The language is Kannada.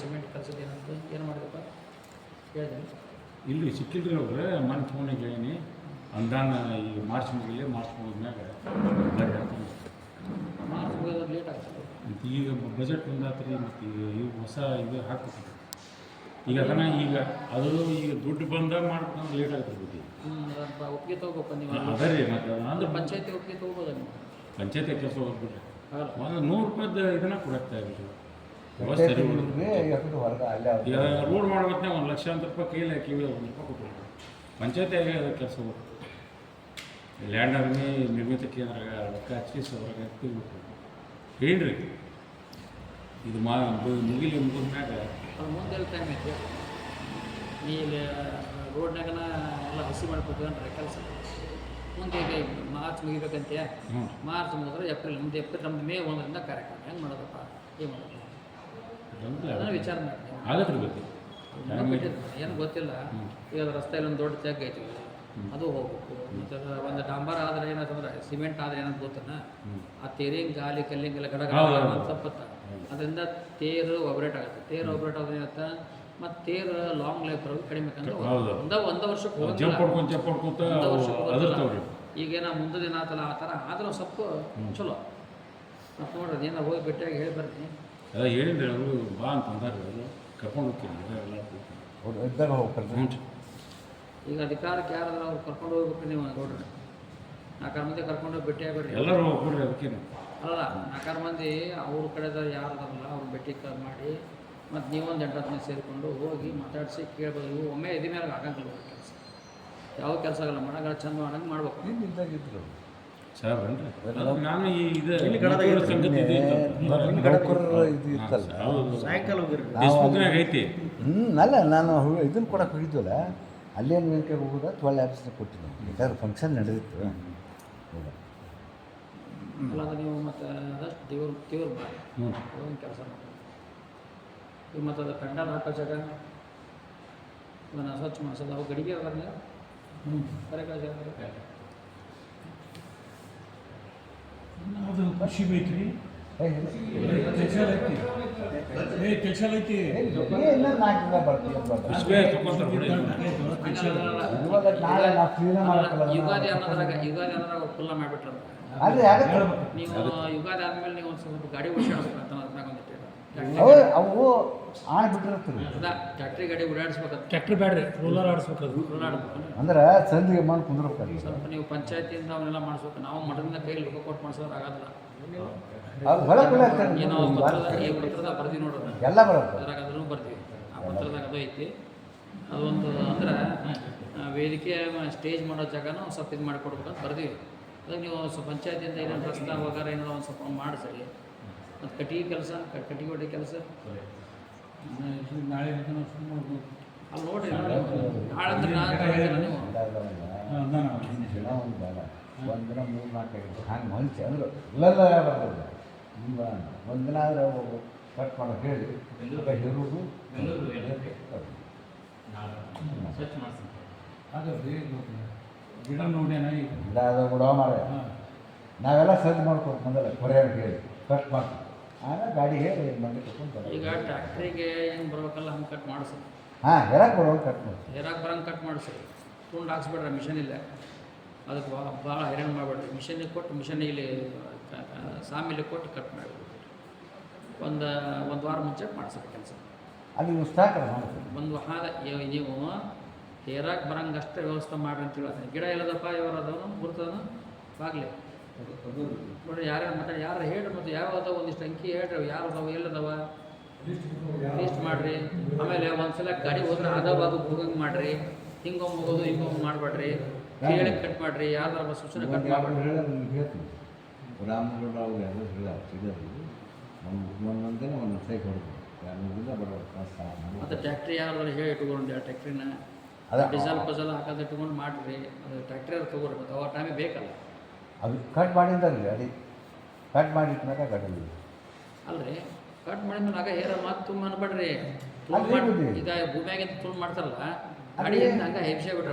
ಸಿಮೆಂಟ್ ಕಲ್ಸೋದು ಏನಂತ ಏನು ಮಾಡಿದಪ್ಪ ಹೇಳಿದೆ ಇಲ್ಲಿ ಸಿಕ್ಕಿಲ್ರಿ ಅವ್ರೆ ಮನೆ ಫೋನಿಗೆ ಹೇಳೀನಿ ಅನುದಾನ ಈಗ ಮಾರ್ಚ್ ಮುಗಿದ್ಮ್ಯಾಗ ಮಾರ್ಚ್ ಮುಗಿಯೋದು ಲೇಟ್ ಆಗ್ತದೆ ಮತ್ತು ಈಗ ಬಜೆಟ್ ಒಂದಾತ್ರಿ ಮತ್ತು ಈಗ ಹೊಸ ಇದು ಹಾಕ್ಬೇಕು ಈಗ ಅದನ್ನು ಈಗ ಅದು ಈಗ ದುಡ್ಡು ಬಂದಾಗ ಮಾಡ್ಕೊಂಡು ಲೇಟ್ ಆಗ್ತದೆ ಒಪ್ಪಿಗೆ ತೊಗೋಬೇಕು ನೀವು ಅದೇ ರೀ ಮತ್ತು ಅಂದ್ರೆ ಪಂಚಾಯತಿ ಒಪ್ಪಿಗೆ ತೊಗೋಬೋದ ನೀವು ಪಂಚಾಯತಿ ಕೆಲಸ ಹೋಗ್ಬಿಟ್ರೆ ಅಲ್ಲ ಒಂದು 100 ರೂಪಾಯ್ದು ಇದನ್ನ ಕೊಡಕ್ತಾ ಇರಲಿ ವ್ಯವಸ್ಥೆ ಈಗ ರೋಡ್ ಮಾಡ್ಬೇಕಂದ್ರೆ 1 ಲಕ್ಷಾಂತರ ರೂಪಾಯಿ ಕೈಲಿ ಹಾಕಿವಿ 1 ರೂಪಾಯಿ ಕೊಟ್ಟರು ಪಂಚಾಯತಿ ಆಗಿ ಅದಕ್ಕೆ ಕೆಲಸ ಹೋಗ್ಬೇಕು ಲ್ಯಾಂಡ್ ಆರ್ಮಿ ನಿರ್ಮಿತ ಕೇಂದ್ರ ರೊಕ್ಕ ಹಚ್ಚಿ ಹೊರಗೆ ಹಾಕ್ತಿರ್ಬೇಕು ಏನ್ರಿ ಇದು ಮುಗಿಲಿ ಮುಗಿದ್ಮ್ಯಾಗ ಅದು ಮುಂದೆ ಟೈಮ್ ಐತೆ ನೀ ಇಲ್ಲಿ ರೋಡ್ನಾಗನ ಎಲ್ಲ ಹಸಿ ಮಾಡ್ಕೊತೀವಂದ್ರೆ ಕೆಲಸ ಮುಂದೆ ಈಗ ಮಾರ್ಚ್ ಮುಗಿಬೇಕಂತೆ ಮಾರ್ಚ್ ಮುಗಿದ್ರೆ ಏಪ್ರಿಲ್ ಮುಂದೆ ನಮ್ದು ಮೇ 1ರಿಂದ ಕಾರ್ಯಕ್ರಮ ಹೆಂಗೆ ಮಾಡೋದಪ್ಪ ಏನು ಮಾಡೋದು ಅದನ್ನು ವಿಚಾರ ಮಾಡಿ ಆಗತ್ತೆ ಗೊತ್ತಿ ಏನು ಗೊತ್ತಿಲ್ಲ ಈಗ ರಸ್ತೆಯಲ್ಲಿ ಒಂದು ದೊಡ್ಡ ತೆಗ್ ಐತಿ ಅದು ಹೋಗ್ಬೇಕು ಮತ್ತು ಒಂದು ಡಾಂಬರ್ ಆದರೆ ಏನಾಯ್ತಂದ್ರೆ ಸಿಮೆಂಟ್ ಆದರೆ ಏನಂತ ಗೊತ್ತನ ಆ ತೇರಿಂಗ್ ಗಾಲಿ ಕಲ್ಲಿಂಗೆಲ್ಲ ಗಡ ತಪ್ಪತ್ತ ಅದರಿಂದ ತೇರು ಆಪ್ರೇಟ್ ಆಗುತ್ತೆ ತೇರು ಆಪ್ರೇಟ್ ಆಗೋದು ಏನತ್ತ ಮತ್ತು ತೇರು ಲಾಂಗ್ ಲೈಫ್ ಬರೋದು ಕಡಿಮೆ ಅಂದ್ರೆ ಒಂದು ವರ್ಷಕ್ಕೆ ಹೋಗಿ ಈಗೇನ ಮುಂದೆ ದಿನ ಆತಲ್ಲ ಆ ಥರ ಆದರೂ ಸ್ವಲ್ಪ ಚಲೋ ಮತ್ತು ನೋಡ್ರಿ ಏನೋ ಹೋಗಿ ಭೇಟಿಯಾಗಿ ಹೇಳಿ ಬರ್ತೀನಿ ಅದ ಹೇಳಿದ್ರೆ ಅವರು ಬಾ ಅಂತ ಅಂದಾರೆ ಅವರು ಕರ್ಕೊಂಡು ಹೋಗ್ತೀನಿ ಈಗ ಅಧಿಕಾರಕ್ಕೆ ಯಾರಾದ್ರೂ ಅವ್ರು ಕರ್ಕೊಂಡು ಹೋಗ್ಬೇಕು ನೀವು ನೋಡ್ರಿ 4 ಮಂದಿ ಕರ್ಕೊಂಡೋಗಿ ಭೇಟಿಯಾಗಿ ಬರ್ರಿ ಎಲ್ಲರೂ ಹೋಗ್ಬಿಡ್ರಿ ಅದಕ್ಕೆ ಅಲ್ಲ 4 ಮಂದಿ ಅವ್ರ ಕಡೆದ ಯಾರದಾರಲ್ಲ ಅವ್ರು ಭೇಟಿ ಮಾಡಿ ಮತ್ತು ನೀವೊಂದು 8 ಮಂದಿ ಸೇರಿಕೊಂಡು ಹೋಗಿ ಮಾತಾಡಿಸಿ ಕೇಳ್ಬೋದು ಇವು ಒಮ್ಮೆ ಇದೇ ಮೇಲೆ ಆಗಂಗಿಲ್ಲ ಕೆಲಸ ಯಾವ ಕೆಲಸ ಆಗಲ್ಲ ಮನೆಗಳ ಚಂದ ಮಾಡಂಗೆ ಮಾಡ್ಬೇಕು ನಾನು ಐತಿ ಅಲ್ಲ ನಾನು ಇದನ್ನು ಕೊಡಕ್ಕೆ ಹೋಗಿದ್ವಲ್ಲ ಅಲ್ಲೇನು ವೇದಿಕೆ ಹೋಗೋದ 12 ಆಫೀಸ್ನಾಗ ಕೊಟ್ಟಿದ್ದೆ ಯಾಕಂದ್ರೆ ಫಂಕ್ಷನ್ ನಡೆದಿತ್ತು ಅಲ್ಲ ಅದು ನೀವು ಮತ್ತು ಅದಷ್ಟು ದೇವ್ರ ಮಾಡಿ ಒಂದು ಕೆಲಸ ಮಾಡಿ ಈಗ ಮತ್ತು ಅದು ಪೆಂಡಲ್ ಹಾಕೋ ಜಾಗ ಇವನ್ನ ಸ್ವಚ್ಛ ಮಾಡಿಸೋದು ಅವು ಗಡಿಗೆ ಅದಾರ ಬರೀ ಜಾಗ ಅದು ಖುಷಿ ಬೇಕ್ರಿ ಕೆಲಸ ಐತಿ ಯುಗಾದಿ ಅನ್ನೋದ್ರಾಗ ಫುಲ್ಲ ಮಾಡಿಬಿಟ್ರ ನೀವು ಯುಗಾದಿ ಆದ್ಮೇಲೆ ನೀವು ಒಂದು ಸ್ವಲ್ಪ ಗಾಡಿ ಓಡಿಸ್ಬೇಕಂತ ಅವು ಬಿಟ್ಟಿರ್ತೀವಿ ಟ್ಯಾಕ್ಟ್ರಿ ಗಾಡಿ ಓಡಾಡಿಸ್ಬೇಕಂತ ಟ್ಯಾಕ್ಟ್ರಿ ಬ್ಯಾಡ್ರಿ ರೋಲರ್ ಆಡಿಸ್ಬೇಕು ಅಂದ್ರೆ ಸಂದಿಗೆ ಮಾಡಿ ಕುಂದ್ರಬೇಕು ಸ್ವಲ್ಪ ನೀವು ಪಂಚಾಯತಿಯಿಂದ ಅವನ್ನೆಲ್ಲ ಮಾಡಿಸ್ಬೇಕು ನಾವು ಮಠದಿಂದ ಕೈಲಿ ರೊಕ್ಕ ಕೊಟ್ಟು ಮಾಡಿಸೋದು ಆಗೋದಿಲ್ಲ ಏನೋ ಪತ್ರದ ಬರ್ತೀವಿ ನೋಡೋದು ಎಲ್ಲ ಬರುತ್ತೆ ಅದ್ರಾಗ ಅದನ್ನು ಬರ್ತೀವಿ ಆ ಪತ್ರದಾಗ ಅದು ಐತಿ ಅದೊಂದು ಅಂದ್ರೆ ವೇದಿಕೆ ಸ್ಟೇಜ್ ಮಾಡೋ ಜಾಗನೂ ಸ್ವಲ್ಪ ಇದು ಮಾಡಿಕೊಡ್ಬೇಕಂತ ಬರ್ತೀವಿ ಅದಾಗ ನೀವು ಸ್ವಲ್ಪ ಪಂಚಾಯತಿಯಿಂದ ಏನೇನು ರಸ್ತೆ ಹೋಗಾರ ಏನಾರ ಒಂದು ಸ್ವಲ್ಪ ಮಾಡಿಸ್ರಿ ಮತ್ತು ಕಟ್ಟಿಗೆ ಕೆಲಸ ಕಟ್ಟಿಗೆ ಹೊಡಿ ಕೆಲಸ ನಾಳೆ ಅಲ್ಲಿ ನೋಡಿರಿ ನಾಳೆ ಅಂದ್ರೆ ನೀವು ಒಂದಿನ 3-4 ಹಂಗೆ ಮಂಚಿ ಅಂದ್ರೆ ಇಲ್ಲೆಲ್ಲ ಬರ್ತದೆ ಒಂದಿನ ಆದರೆ ಕಟ್ ಮಾಡೋಕೆ ಹೇಳಿ ಇರುವುದು ಗಿಡ ನೋಡ್ಯಾನ ಗಿಡ ಅದು ಬಿಡೋ ಮಾರ ನಾವೆಲ್ಲ ಸಜ್ಜು ಮಾಡ್ಕೊಂಡು ಬಂದಲ್ಲ ಕೊರಿಯರ್ ಹೇಳಿ ಕಟ್ ಮಾಡ್ತೀವಿ ಆಮೇಲೆ ಗಾಡಿ ಹೇಳಿ ಮಂಡಿ ತಗೊಂಡು ಈಗ ಟ್ಯಾಕ್ಟ್ರಿಗೆ ಹೆಂಗೆ ಬರ್ಬೇಕಲ್ಲ ಹಂಗೆ ಕಟ್ ಮಾಡಿಸ್ರಿ ಹೆರಾಕ್ ಬರೋದು ಕಟ್ ಮಾಡಿ ಹೆರಾಕ್ ಬರೋಂಗೆ ಕಟ್ ಮಾಡಿಸ್ರಿ ತುಂಡು ಹಾಕ್ಸ್ಬಿಡ್ರಿ ಮಿಷನ್ ಇಲ್ಲ ಅದಕ್ಕೆ ಭಾಳ ಹೈರಾಣ ಮಾಡಬೇಡ್ರಿ ಮಿಷನಿಗೆ ಕೊಟ್ಟು ಮಿಷನ್ ಇಲ್ಲಿ ಸಾಮಿಲಿಗೆ ಕೊಟ್ಟು ಕಟ್ ಮಾಡಿಬಿಡ್ರಿ ಒಂದು ವಾರ ಮುಂಚೆ ಮಾಡಿಸ್ರಿ ಕೆಲಸ ಅಲ್ಲಿ ಉತ್ಸಾಹ ಒಂದು ವಾರ ನೀವು ಹೇರಾಕ್ ಬರಂಗೆ ಅಷ್ಟೇ ವ್ಯವಸ್ಥೆ ಮಾಡ್ರಿ ಅಂತ ಹೇಳ್ತೀನಿ ಗಿಡ ಎಲ್ಲದಪ್ಪ ಇವರದವನು ಗುರ್ತದನು ಬಾಗ್ಲಿ ನೋಡ್ರಿ ಯಾರ್ಯಾರು ಮತ್ತೆ ಯಾರು ಹೇಳ್ರಿ ಮತ್ತು ಯಾವ ಅದಾವ ಒಂದಿಷ್ಟು ಅಂಕಿ ಹೇಳ್ರಿ ಯಾರು ಅದಾವ ಎಲ್ಲದವ ಲೀಸ್ಟ್ ಮಾಡಿರಿ ಆಮೇಲೆ ಒಂದ್ಸಲ ಗಾಡಿ ಹೋದ್ರೆ ಆದವಾಗ ಹೋಗಂಗೆ ಮಾಡಿರಿ ಹಿಂಗೊಮ್ಮೆ ಹೋಗೋದು ಹಿಂಗೊಮ್ಮೆ ಮಾಡಬೇಡ್ರಿ ಕೇಳಿ ಕಟ್ ಮಾಡಿರಿ ಯಾವ್ದಾರ ಸೂಚನೆ ಕಟ್ ಮಾಡಿಬಿಡ್ರಿ ಹೇಳ್ತೀನಿ ರಾಮಗೌಡ ಅವ್ರು ಎಲ್ಲ ಸಿಗೋದು ಒಂದೊಂದೇ ಒಂದು ಸೈಕ್ ಹೊಡ್ಬೋದು ಯಾರಿಂದ ಬರೋದು ಮತ್ತು ಟ್ಯಾಕ್ಟ್ರಿ ಯಾರು ಹೇಳಿ ಇಟ್ಕೊಂಡು ಟ್ಯಾಕ್ಟ್ರಿನ ಡೀಸೆಲ್ ಪಜಲ್ ಹಾಕೋದು ಇಟ್ಕೊಂಡು ಮಾಡಿರಿ ಅದು ಟ್ಯಾಕ್ಟ್ರಿ ಅದು ತೊಗೊಳ್ರಿ ಮತ್ತು ಅವ ಟೈಮಿಗೆ ಬೇಕಲ್ಲ ಅದು ಕಟ್ ಮಾಡಿದ್ದಲ್ಲ ಗಾಡಿ ಕಟ್ ಮಾಡಿಟ್ಟಾಗ ಗಾಡಿ ಅಲ್ರಿ ಕಟ್ ಮಾಡಿದ್ಮೇಲೆ ಆಗ ಹೇರ ಮಾತು ತುಂಬ ಅನ್ಬೇಡ್ರಿ ಈಗ ಭೂಮಿಯಾಗಿಂತ ತುಳು ಮಾಡ್ತಾರಲ್ಲ ಗಾಡಿ ಹಂಗೆ ಹೆಬ್ಸೇ ಬಿಟ್ರೆ